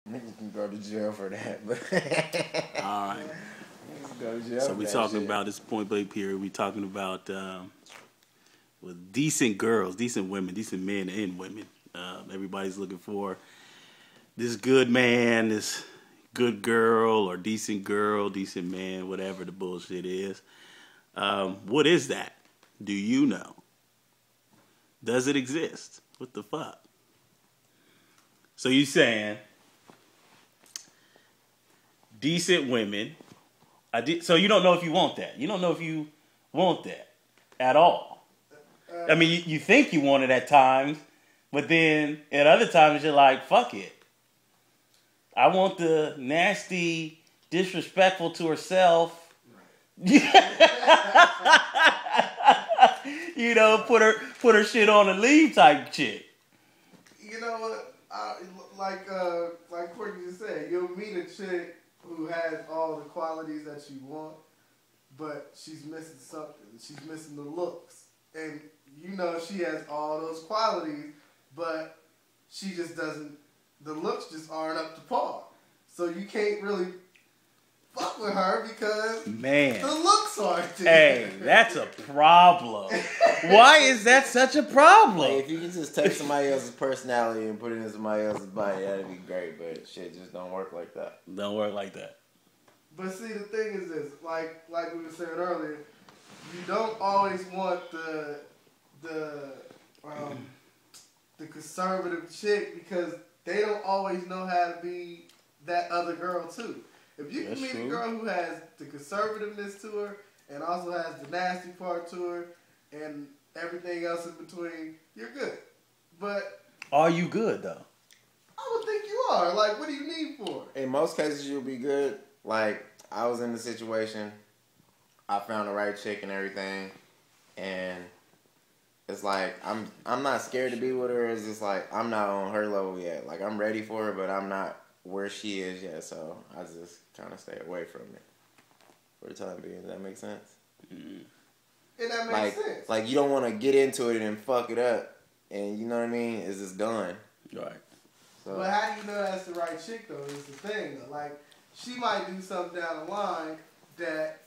Niggas can go to jail for that. But All right. niggas go to jail So for we that talking shit. about this point blank period. We talking about with decent girls, decent women, decent men and women. Everybody's looking for this good man, this good girl, or decent girl, decent man, whatever the bullshit is. What is that? Do you know? Does it exist? What the fuck? So you saying decent women? So you don't know if you want that. You don't know if you want that at all. I mean, you think you want it at times, but then at other times you're like, fuck it. I want the nasty, disrespectful to herself. You know, put her shit on and leave type chick. You know what? Like Courtney just said, you'll meet a chick who has all the qualities that you want, but she's missing something. She's missing the looks. And you know she has all those qualities, but she just doesn't, the looks just aren't up to par. So you can't really fuck with her because the looks aren't there. Hey, that's a problem. Why is that such a problem? Like, if you can just take somebody else's personality and put it in somebody else's body, that'd be great. But shit just don't work like that. Don't work like that. But see, the thing is this, like we were saying earlier, you don't always want the conservative chick because they don't always know how to be that other girl too. If you can meet a girl who has the conservativeness to her and also has the nasty part to her and everything else in between, you're good. But are you good though? I would think you are. Like, what do you need for it? In most cases, you'll be good. Like, I was in the situation, I found the right chick and everything, and it's like I'm not scared to be with her. It's just like I'm not on her level yet. Like, I'm ready for her, but I'm not where she is yet. So I just kind of stay away from it for the time being. Does that make sense? Mm-hmm. And that makes sense. Like, you don't want to get into it and fuck it up, and you know what I mean? It's just done. Right. So. But how do you know that's the right chick though? Is the thing though. Like, she might do something down the line that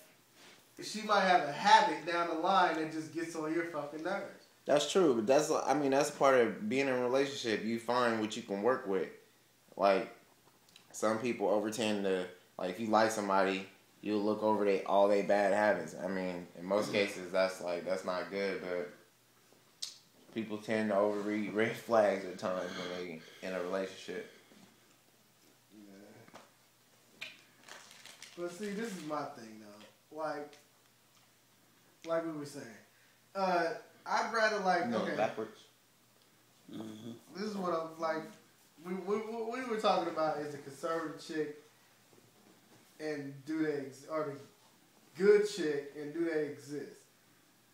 she might have a habit down the line that just gets on your fucking nerves. That's true, but that's part of being in a relationship. You find what you can work with. Like, some people tend to, like, if you like somebody, you'll look over all their bad habits. I mean, in most cases, that's not good, but people tend to overread red flags at times when they in a relationship. Yeah. But see, this is my thing though. Like we were saying, I'd rather backwards. Mm-hmm. This is what I'm like. We were talking about is a conservative chick and or the good chick and do they exist?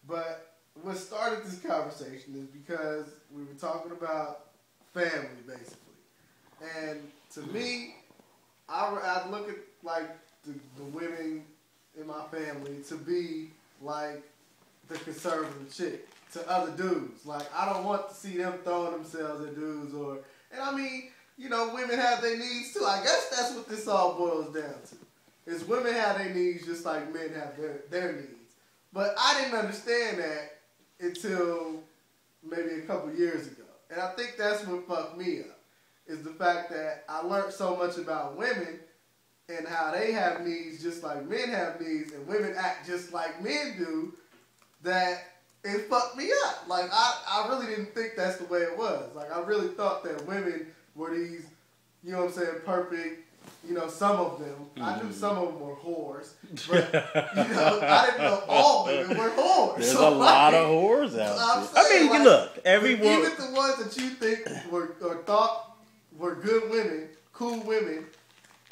But what started this conversation is because we were talking about family basically, and to me, I look at like the women in my family to be like the conservative chick to other dudes. Like, I don't want to see them throwing themselves at dudes and I mean, you know, women have their needs too. I guess that's what this all boils down to. Is women have their needs just like men have their needs. But I didn't understand that until maybe a couple years ago. And I think that's what fucked me up. Is the fact that I learned so much about women and how they have needs just like men have needs and women act just like men do, that it fucked me up. Like, I really didn't think that's the way it was. Like, I really thought that women were these, you know what I'm saying, perfect, you know, some of them. I knew some of them were whores. But, you know, I didn't know all women were whores. There's a lot of whores out there. I mean, like, look, even the ones that you think were or thought were good women, cool women,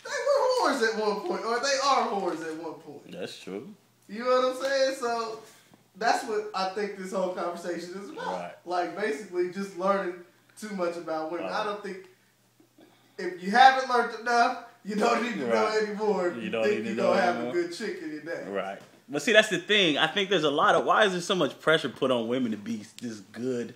they were whores at one point, or they are whores at one point. That's true. You know what I'm saying? So that's what I think this whole conversation is about. Right. Like, basically just learning too much about women. I don't think, if you haven't learned enough, you don't need to know anymore. You don't think you're going to have a good chick in your day. Right. But see, that's the thing. I think there's a lot of, why is there so much pressure put on women to be this good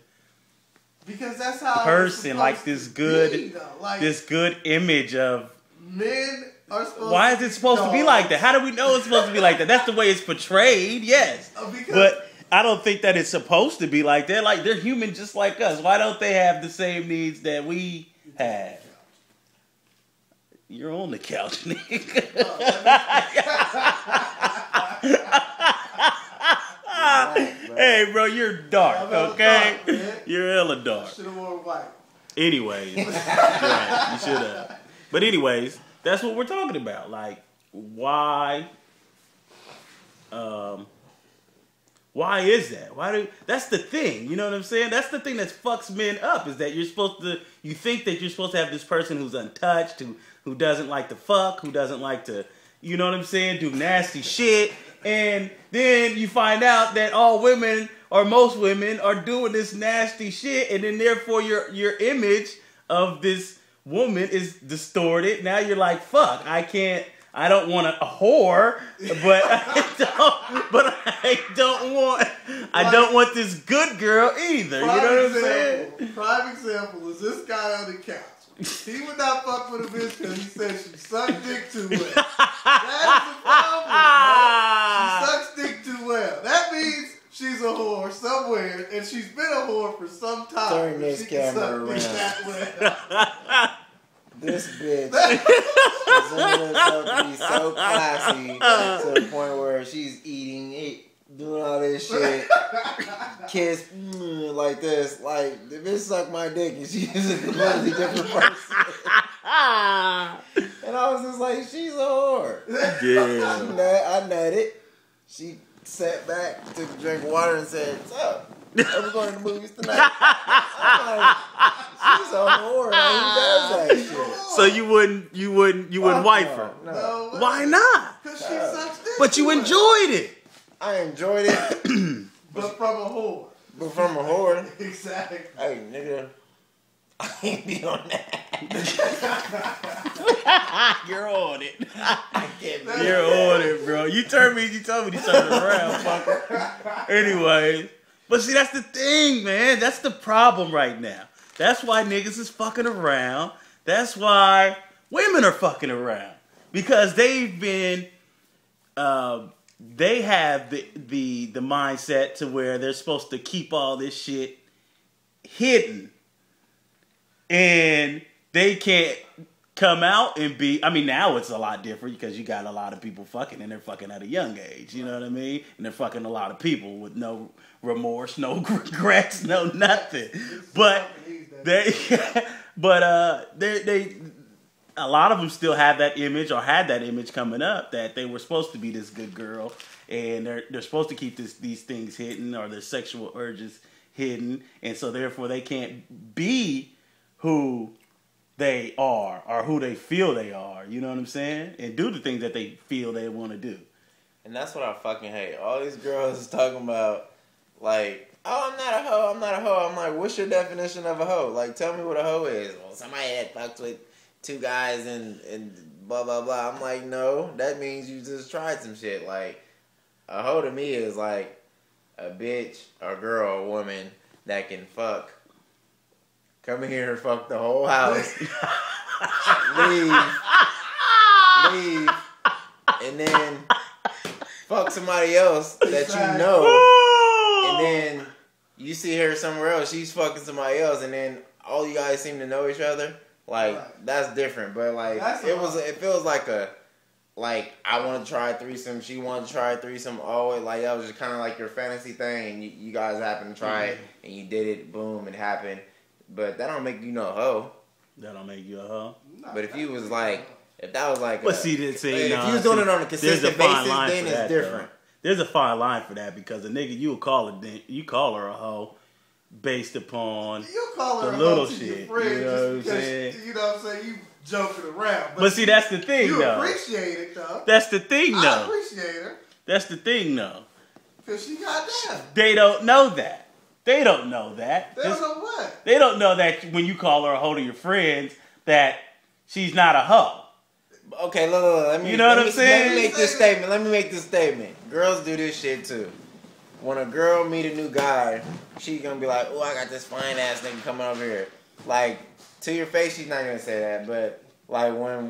Because that's how person, like this good, this good image of men are supposed. Why is it supposed to be like that? How do we know it's supposed to be like that? That's the way it's portrayed, yes. But I don't think that it's supposed to be like that. Like, they're human just like us. Why don't they have the same needs that we have? You're on the couch, nigga. Hey, bro, you're dark, okay? You're hella dark. Should have worn white. Anyways, right, you should have. But anyways, that's what we're talking about. Like, why is that? That's the thing, you know what I'm saying? That's the thing that fucks men up, is that you think that you're supposed to have this person who's untouched, who doesn't like to fuck, who doesn't like to, you know what I'm saying, do nasty shit. And then you find out that all women, or most women, are doing this nasty shit, and then therefore your image of this woman is distorted. Now you're like, fuck, I don't want a whore, but I don't want this good girl either. You know what I'm saying? Prime example is this guy on the couch. He would not fuck with a bitch because he said she sucked dick too well. That is the problem, bro. She sucks dick too well. That means she's a whore somewhere, and she's been a whore for some time. Turn this camera around. That This bitch presented herself to be so classy to the point where she's eating it, doing all this shit, kiss like this. Like, the bitch sucked my dick and she's a completely different person. And I was just like, she's a whore. Yeah. I nutted. She sat back, took a drink of water and said, "What's up? We're going to the movies tonight." I'm like, she's a whore. Like, who does that shit? So you wouldn't wife her? No. No. Why not? Because she sucks dick. But you enjoyed it. I enjoyed it. But from a whore. But from a whore. Exactly. Hey, nigga. I ain't be on that. You're on it. I can't be You're on it, bro. You told me to turn it around, fucker. Anyway. But see, that's the thing, man. That's the problem right now. That's why niggas is fucking around. That's why women are fucking around. Because they've been, they have the mindset to where they're supposed to keep all this shit hidden. And they can't come out and be, I mean, now it's a lot different because you got a lot of people fucking and they're fucking at a young age, you know what I mein? And they're fucking a lot of people with no remorse, no regrets, no nothing. But they a lot of them still have that image or had that image coming up that they were supposed to be this good girl and they're supposed to keep these things hidden or their sexual urges hidden, and so therefore they can't be who they are or who they feel they are, you know what I'm saying? And do the things that they feel they want to do. And that's what I fucking hate. All these girls is talking about, like, oh, I'm not a hoe, I'm not a hoe. I'm like, what's your definition of a hoe? Like, tell me what a hoe is. Well, somebody that fucked with two guys and blah, blah, blah. I'm like, no, that means you just tried some shit. Like, a hoe to me is like a bitch, a girl, a woman that can fuck. Come here and fuck the whole house. Leave. And then fuck somebody else that you know. And then you see her somewhere else. She's fucking somebody else. And then all you guys seem to know each other. Like, that's different. But, like, it feels like I want to try a threesome. She wanted to try a threesome. Always, like, that was just kind of like your fantasy thing. And you guys happened to try it. And you did it. Boom, it happened. But that don't make you no hoe. That don't make you a hoe. But if you was like, if that was like, if you was doing it on a consistent basis, then it's different. There's a fine line for that because a nigga you call her a hoe based upon the little shit. You know what I'm saying? You know what I'm saying? You joking around. But see, that's the thing, you though. You appreciate it, though. That's the thing, though. I appreciate her. That's the thing, though. Because she got down. They don't know that. They don't know that. They don't know what? They don't know that when you call her a hoe to your friends, that she's not a hoe. Okay, look. You know what I'm saying? Let me make this statement. Girls do this shit too. when a girl meet a new guy, she gonna be like, "Oh, I got this fine ass nigga coming over here." Like, to your face, she's not gonna say that, but like when